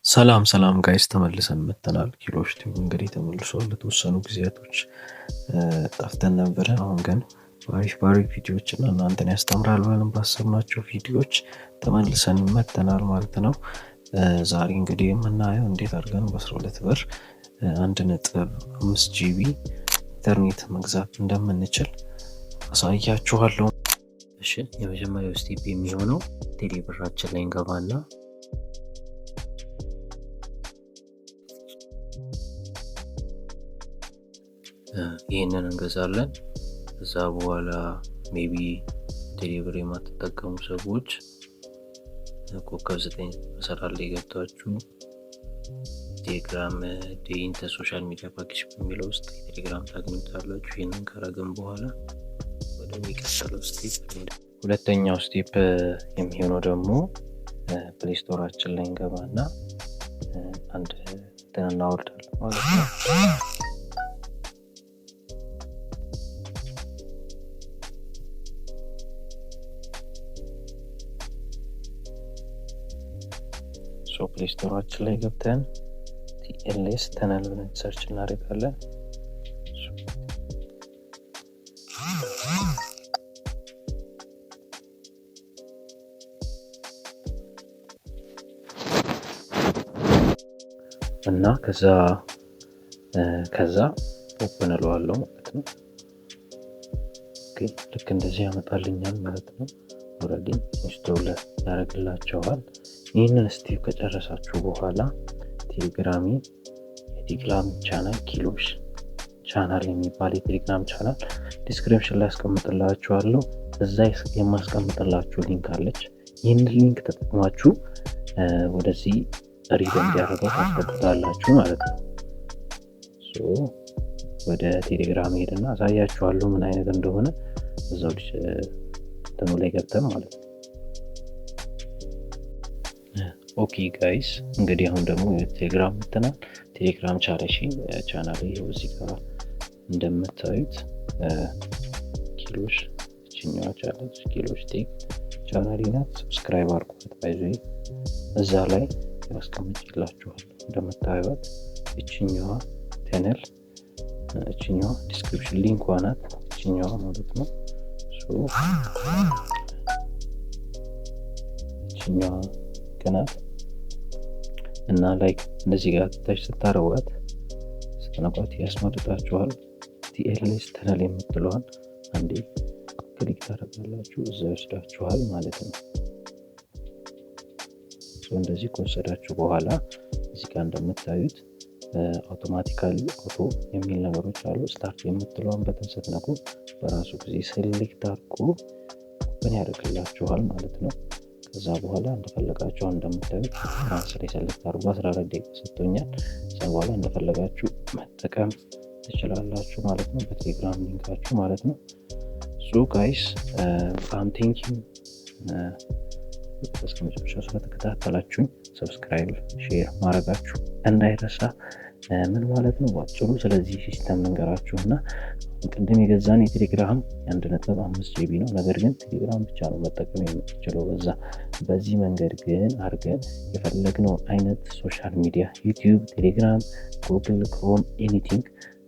ሰላም ጋይስ ተመልሰን መጥተናል። ኪሎሽ ቲዩብ እንግዲህ ተመልሶ ለተወሰኑ ጊዜያቶች ጠፍተን ነበረ። አሁን ግን ባሪክ ቪዲዮዎች እና እናንተን ያስተምራል ብለን ባሰብናቸው ቪዲዮዎች ተመልሰን መጥተናል ማለት ነው። ዛሬ እንግዲህ የምናየው እንዴት አድርገን በ12 ብር 1.5 ጂቢ ኢንተርኔት መግዛት እንደምንችል አሳያችኋለሁ። እሺ የመጀመሪያው ስቴፕ የሚሆነው ቴሌ ብራችን ላይ እንገባና ይሄንን እንገዛለን። ከዛ በኋላ ሜቢ ቴሌብር የማትጠቀሙ ሰዎች ኮከብ 9 መሰላል ላይ ገብታችሁ ቴሌግራም ዴይንተ ሶሻል ሚዲያ ፓኬጅ በሚለው ውስጥ ቴሌግራም ታገኙታላችሁ። ይሄንን ካረግን በኋላ ወደሚቀጥለው ስቴፕ ሁለተኛው ስቴፕ የሚሆነው ደግሞ ፕሌይ ስቶራችን ላይ እንገባና አንድ እናወርዳለን ማለት ነው። ፕሌይ ስቶራችን ላይ ገብተን ቲኤልኤስ ተነል ብለን ሰርች እናደርጋለን። እና ከዛ ኦፕን እለዋለሁ ማለት ነው። ኦኬ ልክ እንደዚህ ያመጣልኛል ማለት ነው። ኦልሬዲ ኢንስቶል ያደርግላችኋል። ይህንን ስቴፕ ከጨረሳችሁ በኋላ የቴሌግራም ቻናል ኪሎሽ ቻናል የሚባል የቴሌግራም ቻናል ዲስክሪፕሽን ላይ አስቀምጥላችኋለሁ። እዛ የማስቀምጥላችሁ ሊንክ አለች። ይህንን ሊንክ ተጠቅማችሁ ወደዚህ ሪደም እንዲያደርገው ታስገቡታላችሁ ማለት ነው። ወደ ቴሌግራም ሄድና አሳያችኋለሁ ምን አይነት እንደሆነ እዛው ተኑ ላይ ገብተን ማለት ነው። ኦኬ ጋይስ እንግዲህ አሁን ደግሞ ቴሌግራም መተናል። ቴሌግራም ቻናል ይሄው እዚህ ጋር እንደምታዩት ኪሎሽ እቺኛዋ ቻናል ኪሎሽ ቴክ ቻናል ናት። ሰብስክራይብ አድርጉት። ባይዘ እዛ ላይ ያስቀምጥላችኋል። እንደምታዩት እቺኛዋ ቻናል እቺኛዋ ዲስክሪፕሽን ሊንክ ናት። እቺኛዋ ማለት ነው። እቺኛዋ ከናት እና ላይክ እንደዚህ ጋር ታች ስታረዋት ስትነኳት ያስመርጣችኋል። ቲኤልኤስ ተነል የምትለዋን አንዴ ክሊክ ታደርጋላችሁ፣ እዛ ይወስዳችኋል ማለት ነው። እንደዚህ ከወሰዳችሁ በኋላ እዚህ ጋር እንደምታዩት አውቶማቲካሊ አውቶ የሚል ነገሮች አሉ። ስታርት የምትለዋን በተን ስትነኩ በራሱ ጊዜ ሴሌክት አድርጎ ኦፕን ያደርግላችኋል ማለት ነው። ከዛ በኋላ እንደፈለጋችሁ እንደምታዩት ትራንስሌት ሴሌክት አድርጎ 14 ደቂቃ ሰጥቶኛል። ከዛ በኋላ እንደፈለጋችሁ መጠቀም ትችላላችሁ ማለት ነው፣ በቴሌግራም ሊንካችሁ ማለት ነው። ጋይስ ቴንኪው እስከመጨረሻው ስለተከታተላችሁኝ። ሰብስክራይብ ሼር ማድረጋችሁ እንዳይረሳ። ምን ማለት ነው ባጭሩ ስለዚህ ሲስተም ልንገራችሁና ቅድም የገዛን የቴሌግራም 1.5 ጂቢ ነው። ነገር ግን ቴሌግራም ብቻ ነው መጠቀም የምንችለው በዚህ መንገድ ግን አድርገን የፈለግነው አይነት ሶሻል ሚዲያ ዩቲዩብ፣ ቴሌግራም፣ ጉግል ክሮም ኤኒቲንግ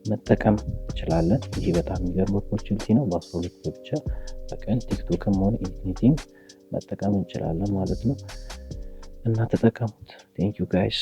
መጠቀም እንችላለን። ይሄ በጣም የሚገርም ኦፖርቹኒቲ ነው። በ12 ብር ብቻ በቀን ቲክቶክም ሆነ ኤኒቲንግ መጠቀም እንችላለን ማለት ነው። እና ተጠቀሙት። ቴንክ ዩ ጋይስ።